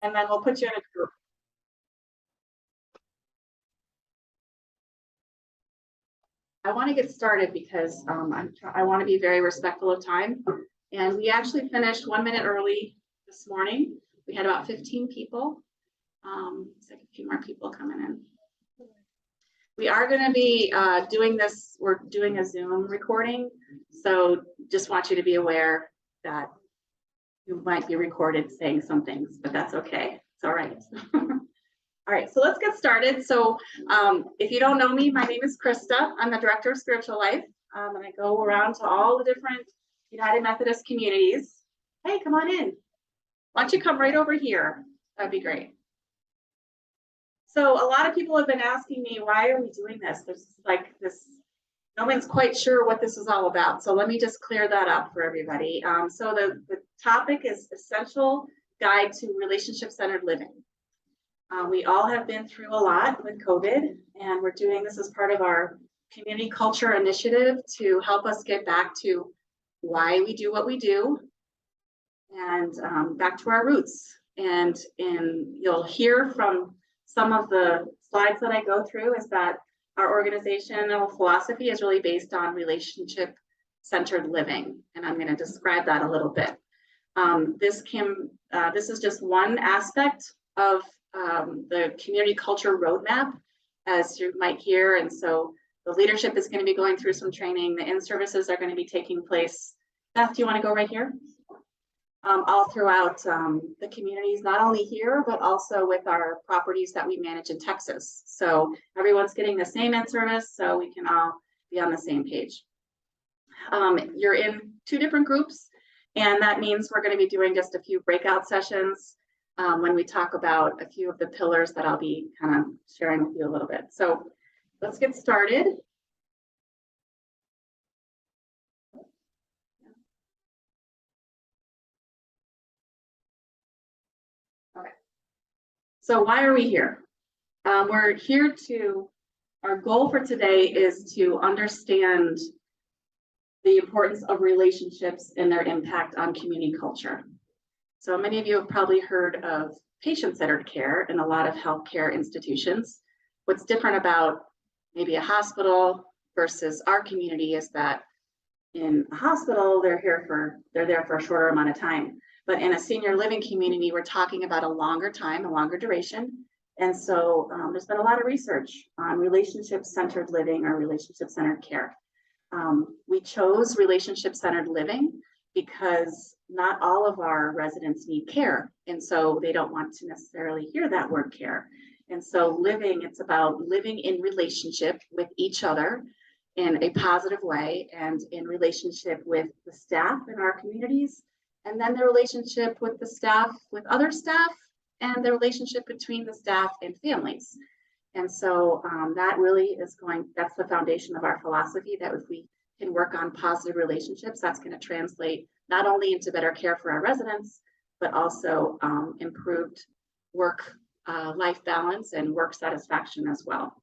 and then we'll put you in a group. I want to get started because I want to be very respectful of time. And we actually finished 1 minute early this morning. We had about 15 people. Looks like a few more people coming in. We are going to be doing this. We're doing a Zoom recording. So just want you to be aware that you might be recorded saying some things, but that's okay. It's all right. All right, so let's get started. So if you don't know me, my name is Krista. I'm the Director of Spiritual Life, and I go around to all the different United Methodist communities. Hey, come on in. Why don't you come right over here? That'd be great. So a lot of people have been asking me, why are we doing this? There's like this, no one's quite sure what this is all about. So let me just clear that up for everybody. So the topic is Essential Guide to Relationship-Centered Living. We all have been through a lot with COVID, and we're doing this as part of our community culture initiative to help us get back to why we do what we do and back to our roots. And you'll hear from some of the slides that I go through is that our organizational philosophy is really based on relationship-centered living, and I'm going to describe that a little bit. This is just one aspect of the community culture roadmap, as you might hear. And so the leadership is going to be going through some training. The in-services are going to be taking place. Beth, do you want to go right here? All throughout the communities, not only here, but also with our properties that we manage in Texas. So everyone's getting the same in-service, so we can all be on the same page. You're in 2 different groups, and that means we're going to be doing just a few breakout sessions when we talk about a few of the pillars that I'll be kind of sharing with you a little bit. So let's get started. Okay. So why are we here? We're here our goal for today is to understand the importance of relationships and their impact on community culture. So many of you have probably heard of patient-centered care in a lot of healthcare institutions. What's different about maybe a hospital versus our community is that in a hospital, they're there for a shorter amount of time. But in a senior living community, we're talking about a longer time, a longer duration. And so there's been a lot of research on relationship-centered living or relationship-centered care. We chose relationship-centered living because not all of our residents need care. And so they don't want to necessarily hear that word care. And so it's about living in relationship with each other in a positive way and in relationship with the staff in our communities, and then the relationship with the staff, with other staff, and the relationship between the staff and families. And so that really that's the foundation of our philosophy, that if we can work on positive relationships, that's going to translate not only into better care for our residents, but also improved life balance and work satisfaction as well.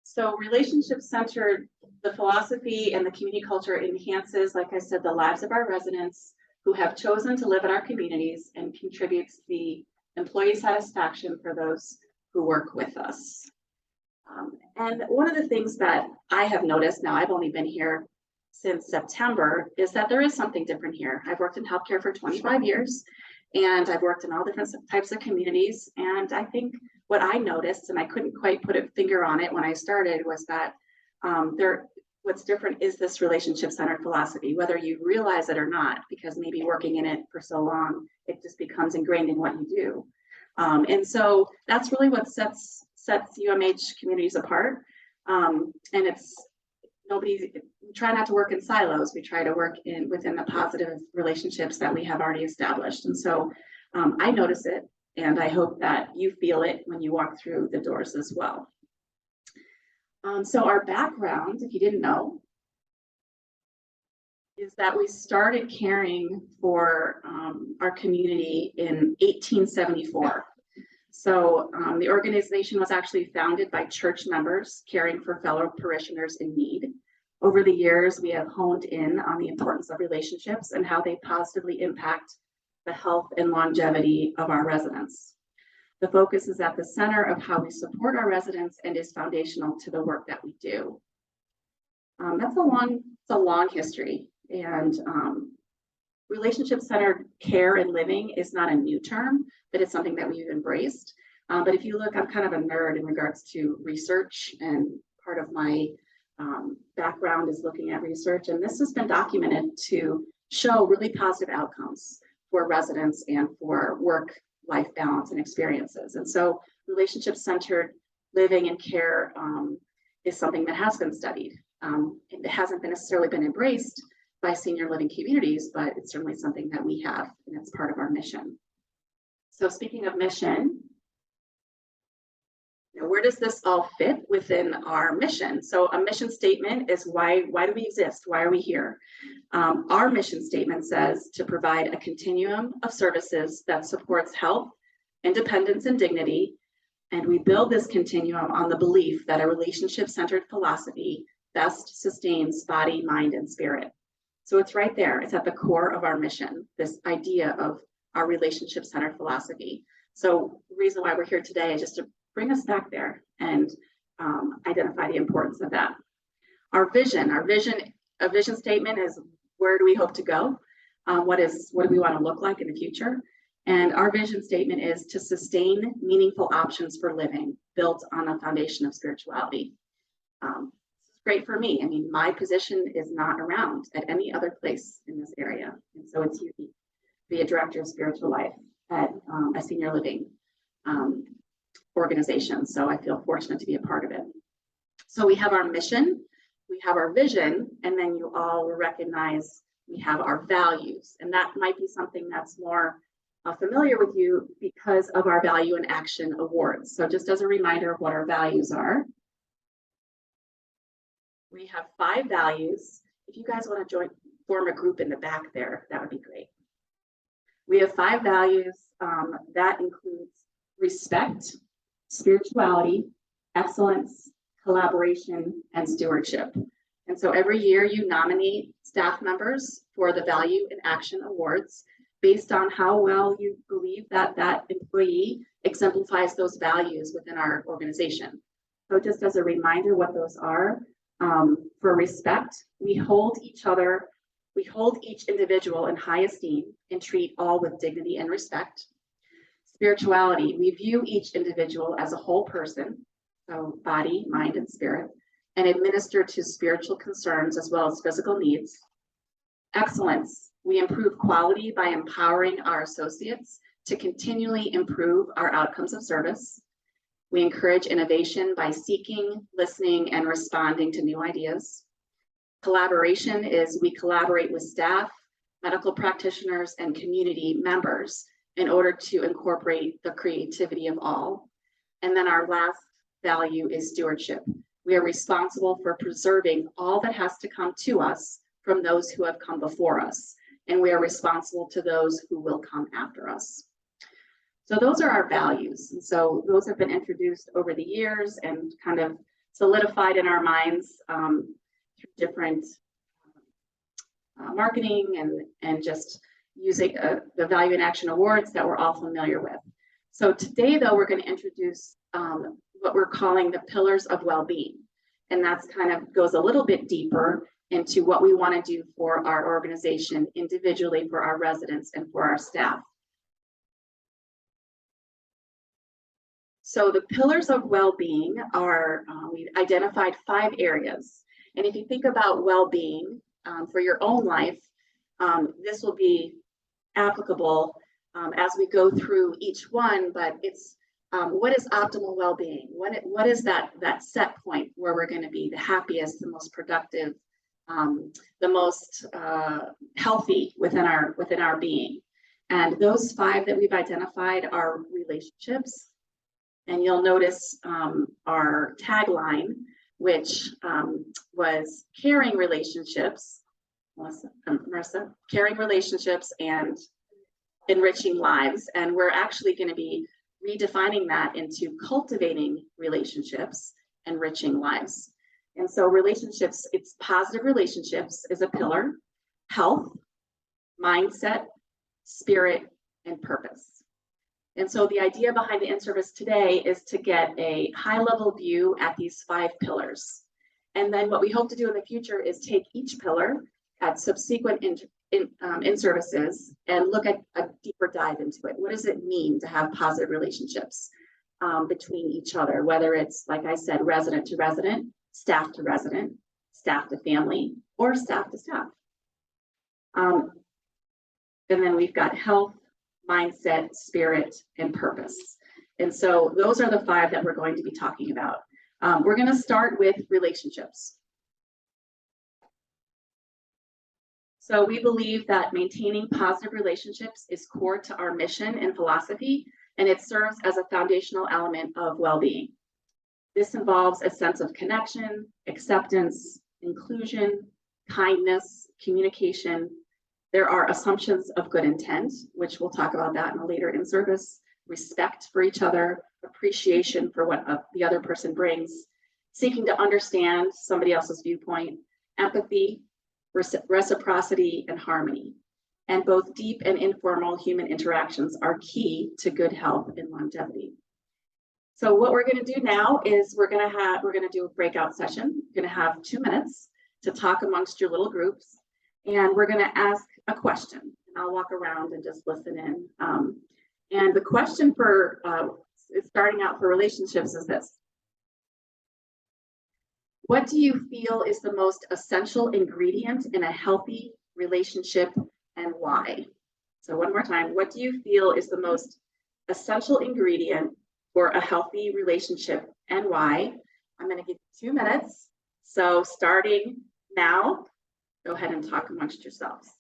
So relationship-centered, the philosophy and the community culture enhances, like I said, the lives of our residents who have chosen to live in our communities, and contributes to the employee satisfaction for those who work with us. And one of the things that I have noticed, now I've only been here since September, is that there is something different here. I've worked in healthcare for 25 years, and I've worked in all different types of communities. And I think what I noticed, and I couldn't quite put a finger on it when I started, was that what's different is this relationship-centered philosophy, whether you realize it or not, because maybe working in it for so long, it just becomes ingrained in what you do. And so that's really what sets UMH communities apart. And we try not to work in silos. We try to work within the positive relationships that we have already established. And so I notice it, and I hope that you feel it when you walk through the doors as well. So our background, if you didn't know, is that we started caring for our community in 1874. So the organization was actually founded by church members caring for fellow parishioners in need. Over the years, we have honed in on the importance of relationships and how they positively impact the health and longevity of our residents. The focus is at the center of how we support our residents and is foundational to the work that we do. It's a long history, and relationship-centered care and living is not a new term, but it's something that we've embraced. But if you look, I'm kind of a nerd in regards to research, and part of my background is looking at research, and this has been documented to show really positive outcomes for residents and for work-life balance and experiences. And so relationship-centered living and care is something that has been studied. It hasn't necessarily been embraced by senior living communities, but it's certainly something that we have, and it's part of our mission. So speaking of mission, where does this all fit within our mission? So a mission statement is why do we exist? Why are we here? Our mission statement says to provide a continuum of services that supports health, independence, and dignity. And we build this continuum on the belief that a relationship-centered philosophy best sustains body, mind, and spirit. So it's right there. It's at the core of our mission, this idea of our relationship-centered philosophy. So the reason why we're here today is just to bring us back there and identify the importance of that. A vision statement is, where do we hope to go? What do we want to look like in the future? And our vision statement is to sustain meaningful options for living built on a foundation of spirituality. It's great for me. I mean, my position is not around at any other place in this area. And so it's unique to be a director of spiritual life at a senior living organization. So I feel fortunate to be a part of it. So we have our mission, we have our vision, and then you all will recognize we have our values. And that might be something that's more familiar with you because of our Value in Action Awards. So just as a reminder of what our values are, we have 5 values. If you guys want to form a group in the back there, that would be great. We have 5 values that includes respect, spirituality, excellence, collaboration, and stewardship. And so every year you nominate staff members for the Value in Action Awards based on how well you believe that that employee exemplifies those values within our organization. So just as a reminder what those are, for respect, we hold each individual in high esteem and treat all with dignity and respect. Spirituality, we view each individual as a whole person, so body, mind, and spirit, and administer to spiritual concerns as well as physical needs. Excellence, we improve quality by empowering our associates to continually improve our outcomes of service. We encourage innovation by seeking, listening, and responding to new ideas. Collaboration is we collaborate with staff, medical practitioners, and community members in order to incorporate the creativity of all. And then our last value is stewardship. We are responsible for preserving all that has to come to us from those who have come before us, and we are responsible to those who will come after us. So those are our values. And so those have been introduced over the years and kind of solidified in our minds through different marketing and just using the Value in Action Awards that we're all familiar with. So today, though, we're going to introduce what we're calling the pillars of well-being. And that's kind of goes a little bit deeper into what we want to do for our organization individually, for our residents, and for our staff. So the pillars of well-being are, we've identified 5 areas. And if you think about well-being for your own life, this will be applicable as we go through each one, but it's what is optimal well-being? What is that set point where we're going to be the happiest, the most productive, the most healthy within our being? And those 5 that we've identified are relationships. And you'll notice our tagline, which was caring relationships, Marissa, caring relationships and enriching lives. And we're actually going to be redefining that into cultivating relationships, enriching lives. And so relationships, it's positive relationships is a pillar, health, mindset, spirit, and purpose. And so the idea behind the in-service today is to get a high-level view at these 5 pillars. And then what we hope to do in the future is take each pillar at subsequent in-services and look at a deeper dive into it. What does it mean to have positive relationships between each other, whether it's, like I said, resident to resident, staff to resident, staff to family, or staff to staff. And then we've got health, mindset, spirit, and purpose. And so those are the 5 that we're going to be talking about. We're going to start with relationships. So we believe that maintaining positive relationships is core to our mission and philosophy, and it serves as a foundational element of well-being. This involves a sense of connection, acceptance, inclusion, kindness, communication. There are assumptions of good intent, which we'll talk about that in a later in-service, respect for each other, appreciation for what the other person brings, seeking to understand somebody else's viewpoint, empathy, reciprocity, and harmony. And both deep and informal human interactions are key to good health and longevity. So what we're going to do now is we're going to do a breakout session. We're going to have 2 minutes to talk amongst your little groups, and we're going to ask a question. And I'll walk around and just listen in. And the question for starting out for relationships is this: what do you feel is the most essential ingredient in a healthy relationship, and why? So one more time, what do you feel is the most essential ingredient for a healthy relationship, and why? I'm going to give you 2 minutes. So starting now, go ahead and talk amongst yourselves.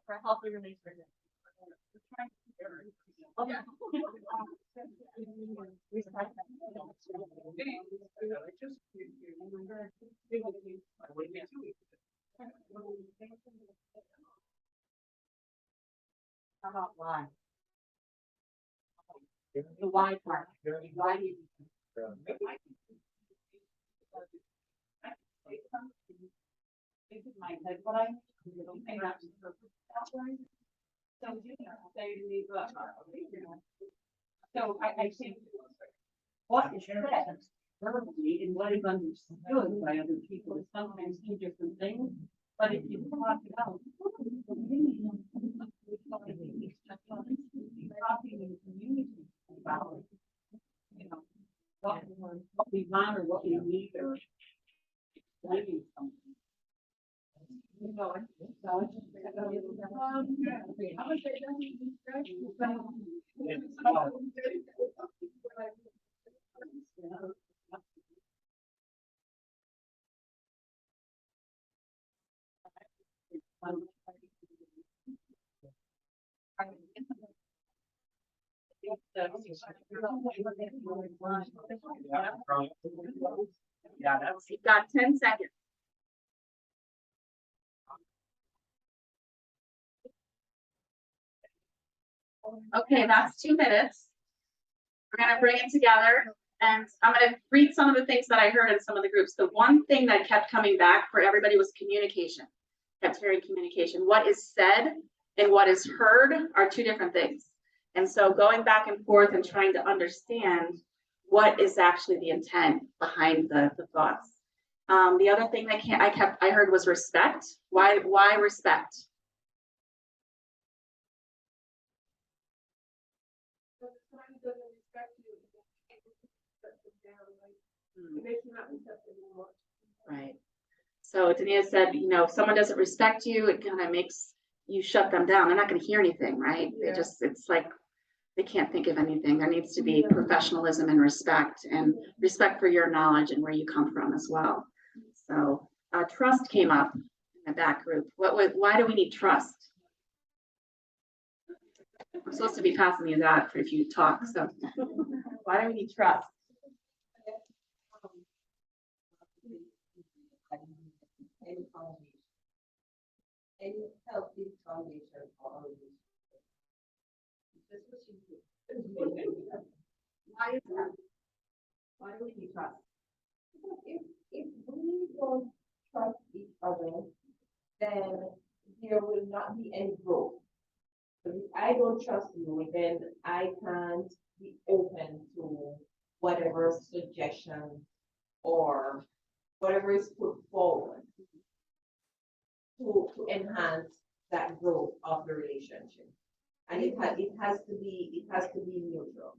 For a healthy relationship. How about why? The why part. Why do you? My head, but I don't think that's right. So you know, say to me, but so I think what is said verbally and what is understood by other people is sometimes 2 different things. But if you talk it out, talking in the community about, you know, what we want or what we need or explaining something. You know, Yeah, you've got 10 seconds. Okay, that's 2 minutes. We're going to bring it together, and I'm going to read some of the things that I heard in some of the groups. The one thing that kept coming back for everybody was communication. Kept hearing communication. What is said and what is heard are 2 different things. And so going back and forth and trying to understand what is actually the intent behind the thoughts. The other thing that I heard was respect. Why respect? Right. So Dania said, you know, if someone doesn't respect you, it kind of makes you shut them down. They're not going to hear anything, right? Yeah. It's like they can't think of anything. There needs to be professionalism and respect for your knowledge and where you come from as well. So trust came up in in the back group. Why do we need trust? I'm supposed to be passing these out if you talk, so why do we need trust? Any healthy foundation for our Why is that? Why do we need trust? if we don't trust each other, then there will not be any growth. But if I don't trust you, then I can't be open to whatever suggestion or whatever is put forward to enhance that growth of the relationship. And it has to be neutral.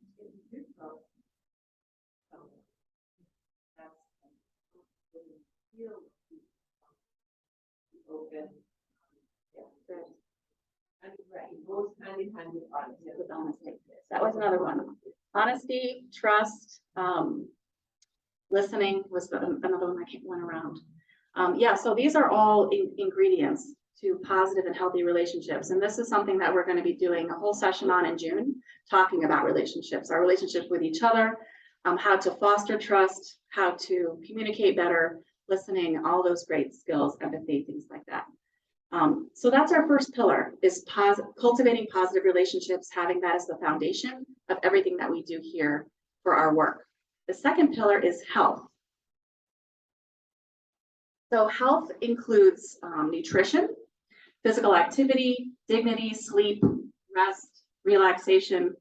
Open. Yeah. And right, it goes hand in hand with honesty. With honesty. That was another one. Honesty, trust, listening was another one that went around. Yeah, so these are all ingredients to positive and healthy relationships. And this is something that we're going to be doing a whole session on in June, talking about relationships, our relationship with each other, how to foster trust, how to communicate better, listening, all those great skills, empathy, things like that. So that's our first pillar, is cultivating positive relationships, having that as the foundation of everything that we do here for our work. The second pillar is health. So health includes nutrition, physical activity, dignity, sleep, rest, relaxation.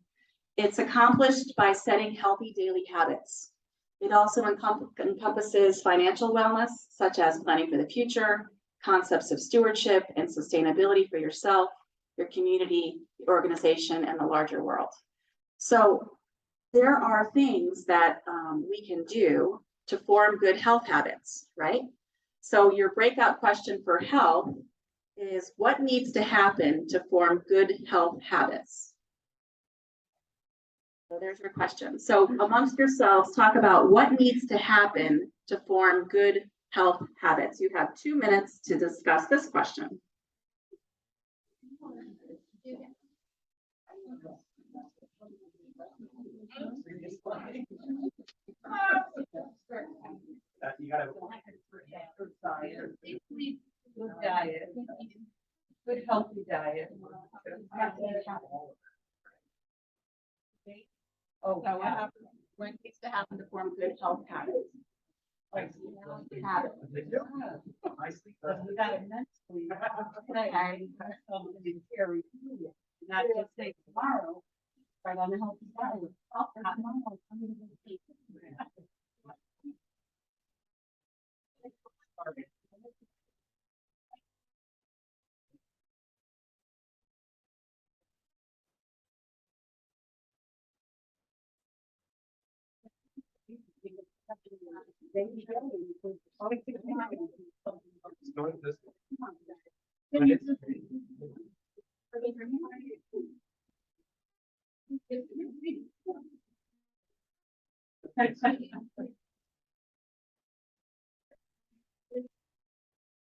It's accomplished by setting healthy daily habits. It also encompasses financial wellness, such as planning for the future, concepts of stewardship and sustainability for yourself, your community, the organization, and the larger world. So there are things that we can do to form good health habits, right? So your breakout question for health is, what needs to happen to form good health habits? So there's your question. So amongst yourselves, talk about what needs to happen to form good health habits. You have 2 minutes to discuss this question. You gotta. Good diet, good healthy diet. Oh, So what needs to happen to form good health habits? Habits. I sleep. You gotta mentally, carry through it, not just say tomorrow, right on the healthy diet. Not tomorrow, I'm gonna take it.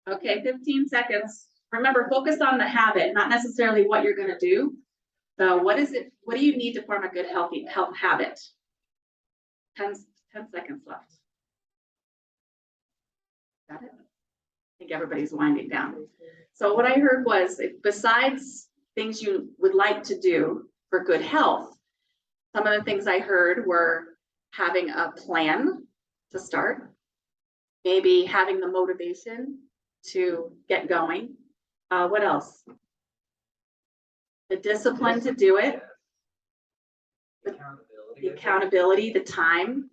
Okay, 15 seconds. Remember, focus on the habit, not necessarily what you're going to do. So what is it? What do you need to form a good health habit? 10 seconds left. Got it? I think everybody's winding down. So what I heard was, besides things you would like to do for good health, some of the things I heard were having a plan to start, maybe having the motivation to get going. What else? The discipline to do it, the accountability, the time.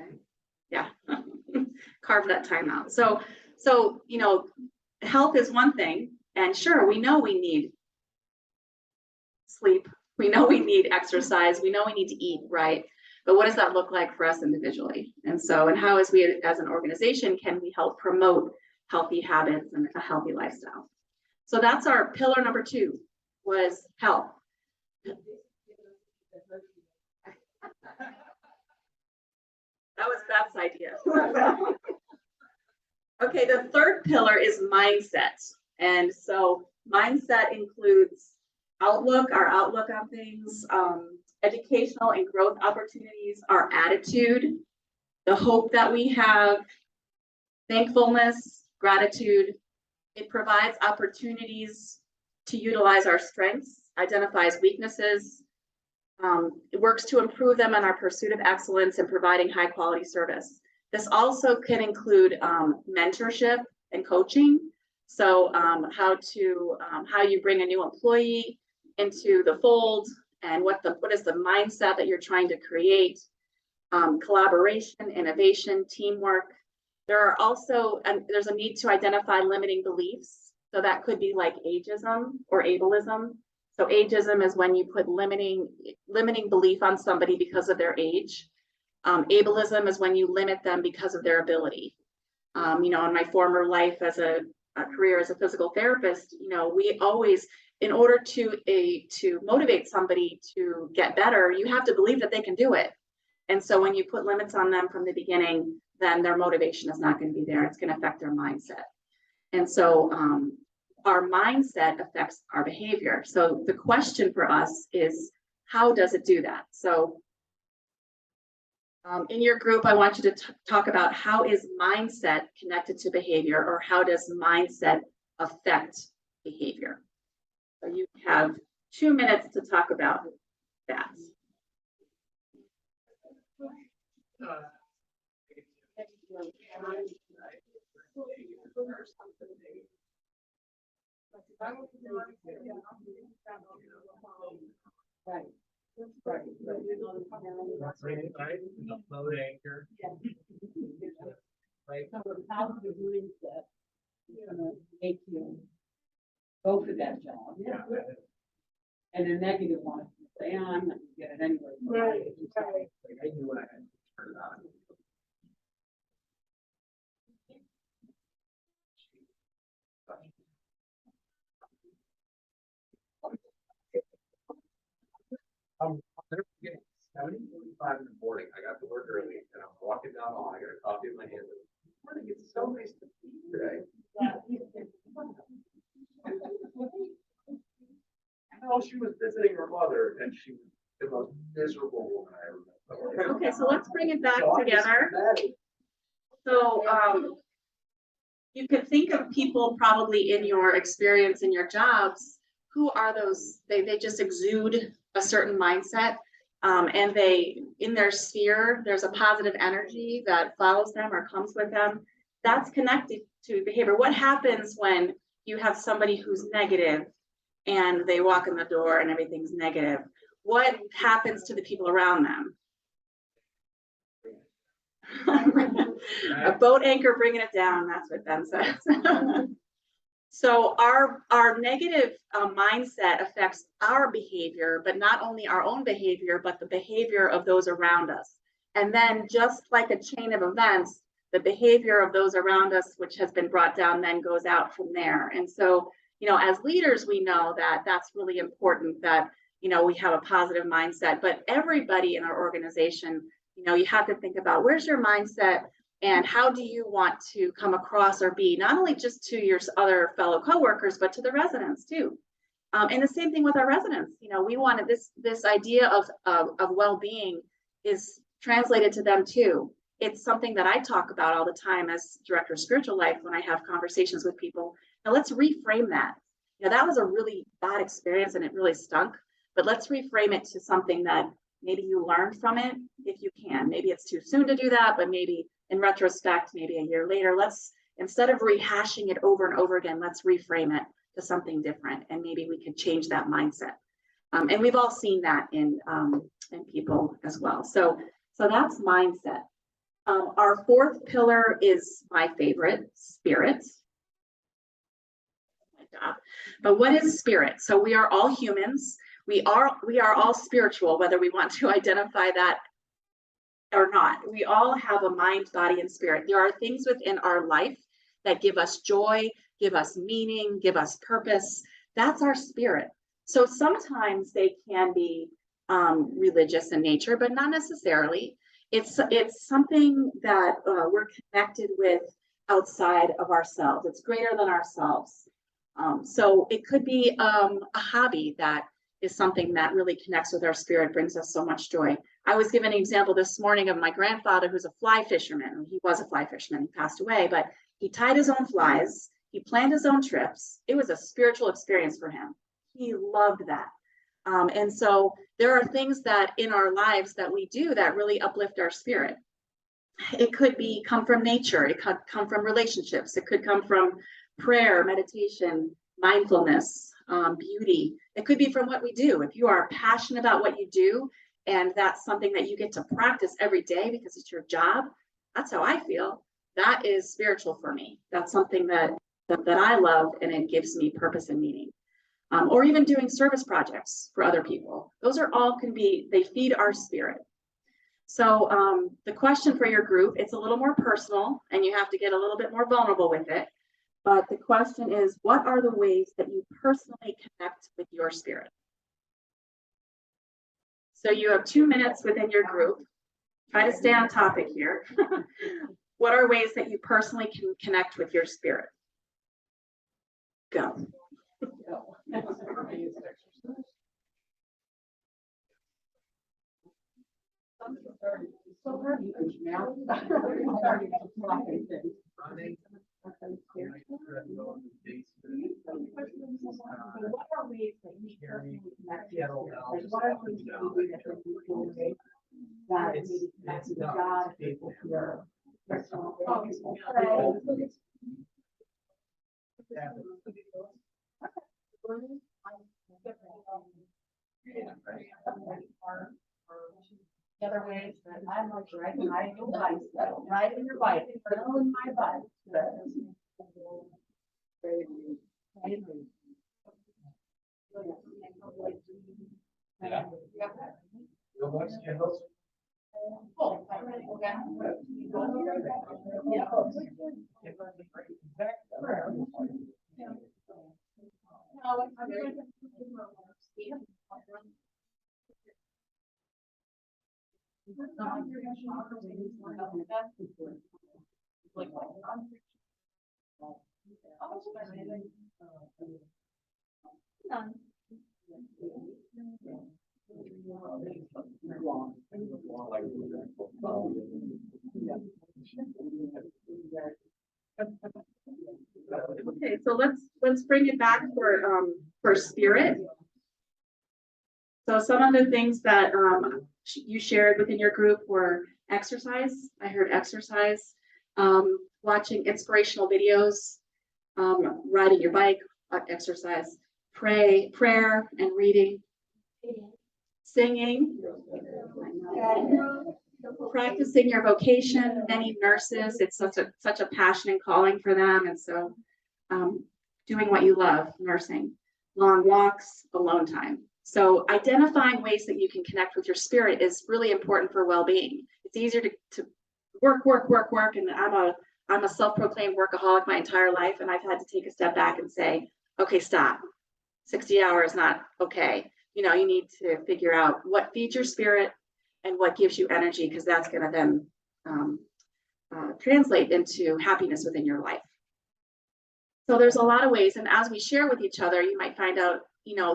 Okay. Yeah, carve that time out. So you know, health is one thing, and sure, we know we need sleep, we know we need exercise, we know we need to eat, right? But what does that look like for us individually? And how, as we as an organization, can we help promote healthy habits and a healthy lifestyle? So that's our pillar number 2, was health. That was Beth's idea. Okay. Okay, the third pillar is mindset. And so mindset includes outlook, our outlook on things, educational and growth opportunities, our attitude, the hope that we have, thankfulness, gratitude. It provides opportunities to utilize our strengths, identifies weaknesses, it works to improve them in our pursuit of excellence and providing high quality service. This also can include mentorship and coaching. So how you bring a new employee into the fold and what is the mindset that you're trying to create, collaboration, innovation, teamwork. There are also, there's a need to identify limiting beliefs. So that could be like ageism or ableism. So ageism is when you put limiting belief on somebody because of their age. Ableism is when you limit them because of their ability. In my former life as a career as a physical therapist, we always, in order to motivate somebody to get better, you have to believe that they can do it. And so when you put limits on them from the beginning, then their motivation is not going to be there. It's going to affect their mindset. And so our mindset affects our behavior. So the question for us is, how does it do that? So in your group, I want you to talk about how is mindset connected to behavior, or how does mindset affect behavior? So you have 2 minutes to talk about that. Right. Right. Right, the float anchor. Right. So a positive mindset is gonna make you go for that job. Yeah. And a negative one, say, "Oh, I'm not gonna get it anyway." Right. Like I knew what I had to turn it on. I'll never forget, 7:45 in the morning, I got to work early, and I'm walking down the hall, I got a coffee in my hand. Morning, it's so nice to see you today. No, she was visiting her mother, and she was the most miserable woman I ever met. Okay, so let's bring it back So I'm just together. mad. So you could think of people probably in your experience in your jobs, who are those, they just exude a certain mindset, and in their sphere, there's a positive energy that follows them or comes with them. That's connected to behavior. What happens when you have somebody who's negative and they walk in the door and everything's negative? What happens to the people around them? A boat anchor bringing it down, that's what Ben says. So our negative mindset affects our behavior, but not only our own behavior, but the behavior of those around us. And then just like a chain of events, the behavior of those around us, which has been brought down, then goes out from there. And so, as leaders, we know that that's really important, that, we have a positive mindset, but everybody in our organization, you have to think about, where's your mindset and how do you want to come across or be, not only just to your other fellow coworkers, but to the residents too. And the same thing with our residents. We wanted this idea of well-being is translated to them too. It's something that I talk about all the time as director of spiritual life when I have conversations with people. Now let's reframe that. That was a really bad experience and it really stunk, but let's reframe it to something that maybe you learned from it, if you can. Maybe it's too soon to do that, but maybe in retrospect, maybe a year later, instead of rehashing it over and over again, let's reframe it to something different, and maybe we could change that mindset. And we've all seen that in people as well. So that's mindset. Our fourth pillar is my favorite, spirit. But what is spirit? So we are all humans. We are all spiritual, whether we want to identify that or not. We all have a mind, body, and spirit. There are things within our life that give us joy, give us meaning, give us purpose. That's our spirit. So sometimes they can be religious in nature, but not necessarily. It's something that we're connected with outside of ourselves. It's greater than ourselves. So it could be a hobby that is something that really connects with our spirit, brings us so much joy. I was given an example this morning of my grandfather, who's a fly fisherman. He was a fly fisherman, he passed away, but he tied his own flies, he planned his own trips. It was a spiritual experience for him. He loved that. And so there are things that in our lives that we do that really uplift our spirit. It could come from nature, it could come from relationships, it could come from prayer, meditation, mindfulness, beauty. It could be from what we do. If you are passionate about what you do, and that's something that you get to practice every day because it's your job, that's how I feel. That is spiritual for me. That's something that I love, and it gives me purpose and meaning. Or even doing service projects for other people. Those are all they feed our spirit. So the question for your group, it's a little more personal, and you have to get a little bit more vulnerable with it. But the question is, what are the ways that you personally connect with your spirit? So you have 2 minutes within your group. Try to stay on topic here. What are ways that you personally can connect with your spirit? Go. So how do you now? Starting to fly things. Running. What are ways that you personally connect to your spirit? Like, what are ways that you do that you feel that maybe connect to God, with your personal the other ways that I'm like riding your bike, riding your bike, pedaling my bike. Yeah. You'll watch candles. Oh, okay. Yeah. Okay, so let's bring it back for spirit. So some of the things that you shared within your group were exercise. I heard exercise, watching inspirational videos, riding your bike, exercise, prayer and reading, singing, practicing your vocation. Many nurses, it's such a passion and calling for them, and so doing what you love, nursing, long walks, alone time. So identifying ways that you can connect with your spirit is really important for well-being. It's easier to work, and I'm a self-proclaimed workaholic my entire life, and I've had to take a step back and say, okay, stop. 60 hours not okay. You need to figure out what feeds your spirit and what gives you energy, because that's going to then translate into happiness within your life. So there's a lot of ways, and as we share with each other, you might find out,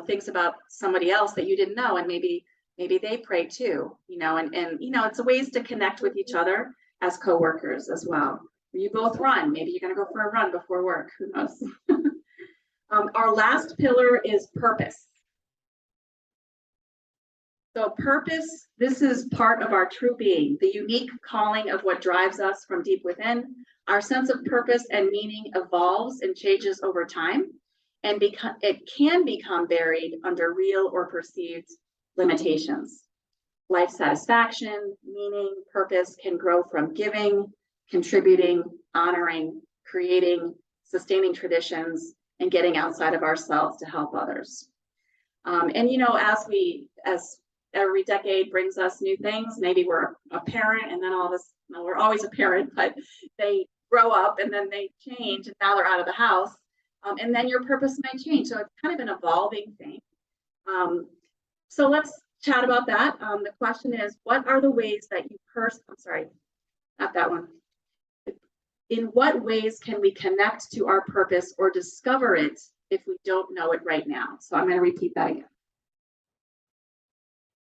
things about somebody else that you didn't know, and maybe they pray too, and it's a ways to connect with each other as coworkers as well. You both run, maybe you're going to go for a run before work, who knows? Our last pillar is purpose. So purpose, this is part of our true being, the unique calling of what drives us from deep within. Our sense of purpose and meaning evolves and changes over time, and it can become buried under real or perceived limitations. Life satisfaction, meaning, purpose can grow from giving, contributing, honoring, creating, sustaining traditions, and getting outside of ourselves to help others. As every decade brings us new things, maybe we're a parent, and then we're always a parent, but they grow up and then they change, and now they're out of the house, and then your purpose might change. So it's kind of an evolving thing. So let's chat about that. The question is, what are the ways that you I'm sorry, not that one. In what ways can we connect to our purpose or discover it if we don't know it right now? So I'm going to repeat that again.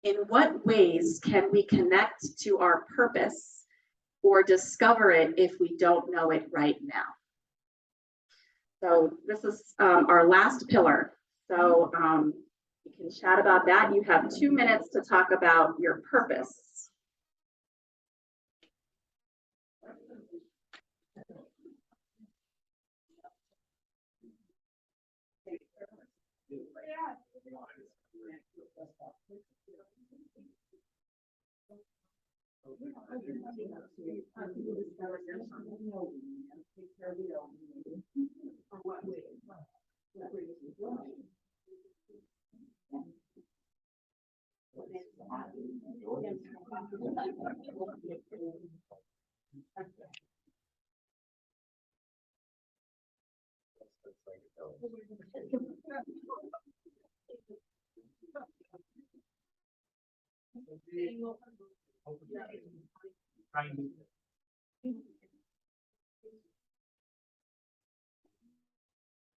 In what ways can we connect to our purpose or discover it if we don't know it right now? So this is our last pillar. So you can chat about that. You have 2 minutes to talk about your purpose.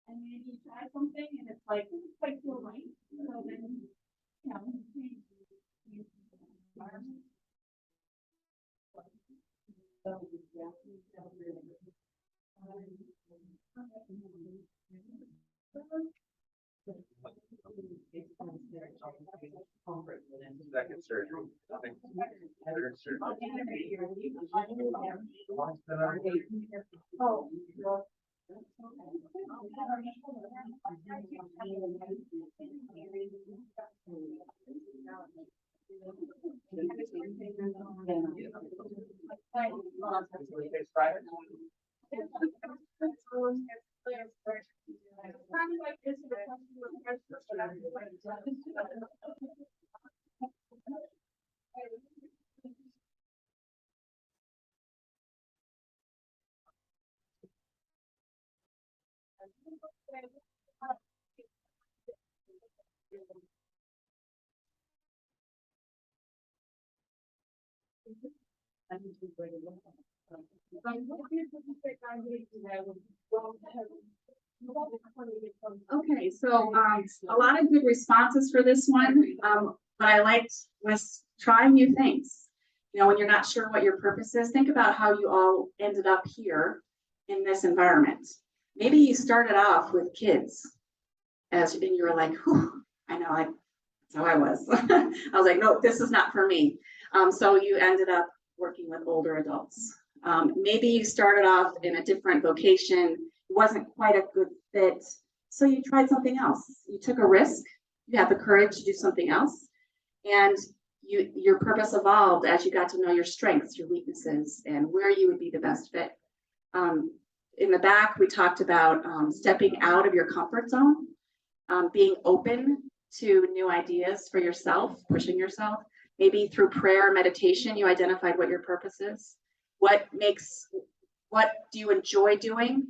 And then you try something and it's like, this is quite feel right, so then, you know, change the environment. So, yeah, Second surgery. Third surgery. Oh, Okay, so a lot of good responses for this one. What I liked was trying new things. You know, when you're not sure what your purpose is, think about how you all ended up here in this environment. Maybe you started off with kids and you were like, whew, I know, that's how I was. I was like, no, this is not for me. So you ended up working with older adults. Maybe you started off in a different vocation, wasn't quite a good fit, so you tried something else. You took a risk, you had the courage to do something else, and your purpose evolved as you got to know your strengths, your weaknesses, and where you would be the best fit. In the back, we talked about stepping out of your comfort zone, being open to new ideas for yourself, pushing yourself. Maybe through prayer, meditation, you identified what your purpose is. What do you enjoy doing?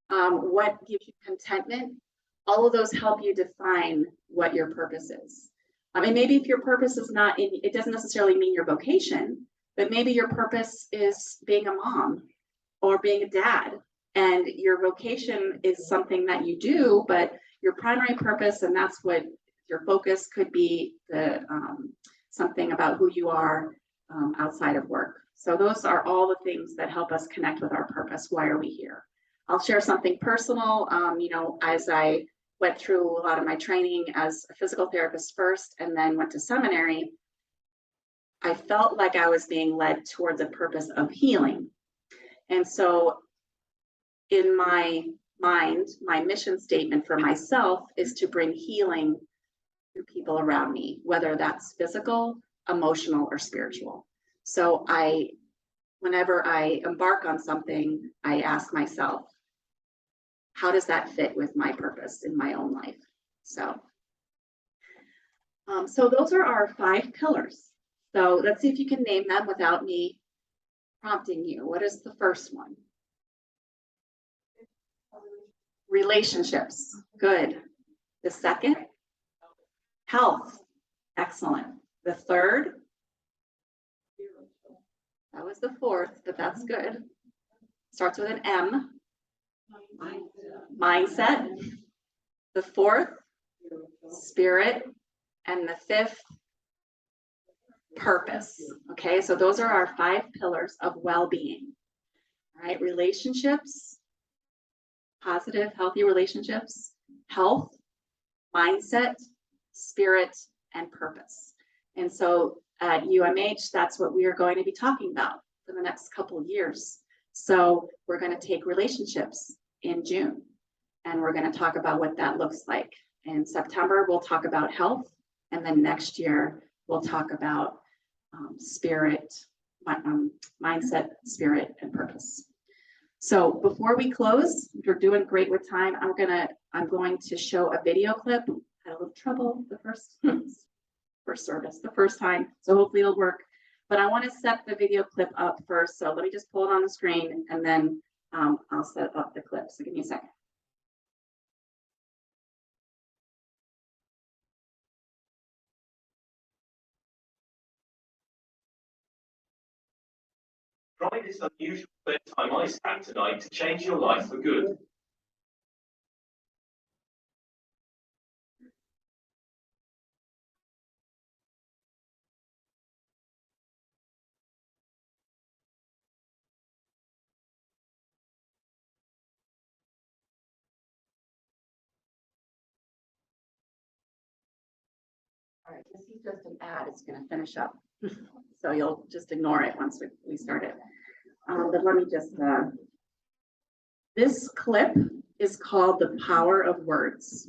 What gives you contentment? All of those help you define what your purpose is. I mean, maybe if your purpose is not in, it doesn't necessarily mean your vocation, but maybe your purpose is being a mom or being a dad, and your vocation is something that you do, but your primary purpose, and that's what your focus could be, the something about who you are outside of work. So those are all the things that help us connect with our purpose. Why are we here? I'll share something personal. You know, as I went through a lot of my training as a physical therapist first, and then went to seminary, I felt like I was being led towards a purpose of healing. And so in my mind, my mission statement for myself is to bring healing to people around me, whether that's physical, emotional, or spiritual. So whenever I embark on something, I ask myself, how does that fit with my purpose in my own life? So those are our 5 pillars. So let's see if you can name them without me prompting you. What is the first one? Relationships. Good. The second? Health. Excellent. The third? That was the 4th, but that's good. starts with an M, mindset. The fourth, spirit. And the fifth, purpose. Okay, so those are our 5 pillars of well-being. All right, relationships, positive, healthy relationships, health, mindset, spirit, and purpose. And so at UMH, that's what we are going to be talking about for the next couple of years. So we're going to take relationships in June, and we're going to talk about what that looks like. In September, we'll talk about health, and then next year, we'll talk about spirit, mindset, spirit, and purpose. So before we close, you're doing great with time. I'm going to show a video clip. Had a little trouble the first service, the first time. So hopefully it'll work. But I want to set the video clip up first. So let me just pull it on the screen, and then I'll set up the clip. So give me a second. Try this unusual bedtime ice pack tonight to change your life for good. All right, this is just an ad. It's going to finish up. So you'll just ignore it once we start it. But let me just, this clip is called The Power of Words.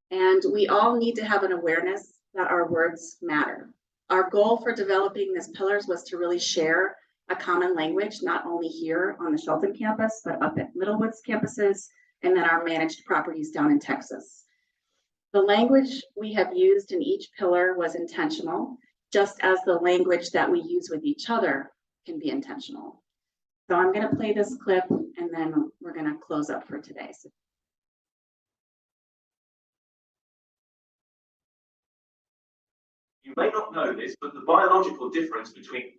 And we all need to have an awareness that our words matter. Our goal for developing these pillars was to really share a common language, not only here on the Shelton campus, but up at Middlewoods campuses, and then our managed properties down in Texas. The language we have used in each pillar was intentional, just as the language that we use with each other can be intentional. So I'm going to play this clip, and then we're going to close up for today. So You may not know this, but the biological difference between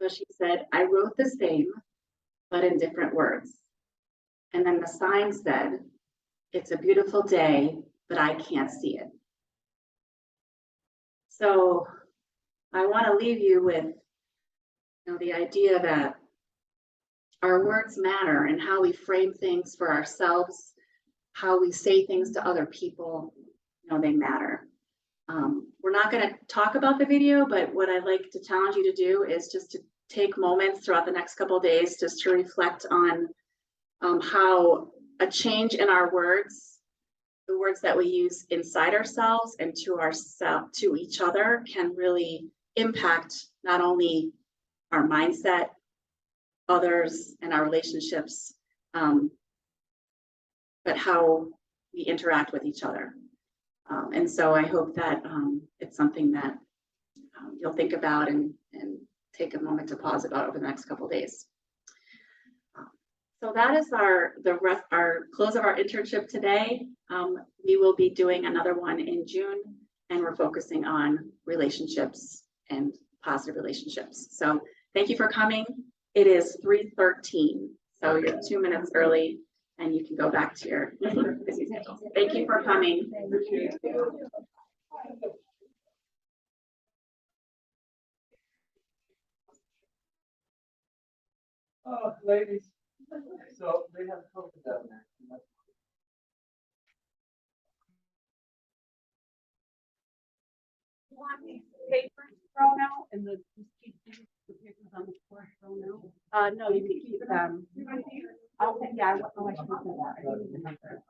she said, I wrote the same, but in different words. And then the sign said, it's a beautiful day, but I can't see it. So I want to leave you with the idea that our words matter, and how we frame things for ourselves, how we say things to other people, they matter. We're not going to talk about the video, but what I'd like to challenge you to do is just to take moments throughout the next couple of days just to reflect on how a change in our words, the words that we use inside ourselves and to each other, can really impact not only our mindset, others, and our relationships, but how we interact with each other. And so I hope that it's something that you'll think about and take a moment to pause about over the next couple of days. So that is our close of our internship today. We will be doing another one in June, and we're focusing on relationships and positive relationships. So thank you for coming. It is 3:13, so you're 2 minutes early, and you can go back to your busy schedule. Thank you for coming. Oh, ladies. So they have COVID down there. You want these papers thrown out and just keep the papers on the floor thrown out? No, you can keep them. Oh, yeah, I should do that. I didn't even remember.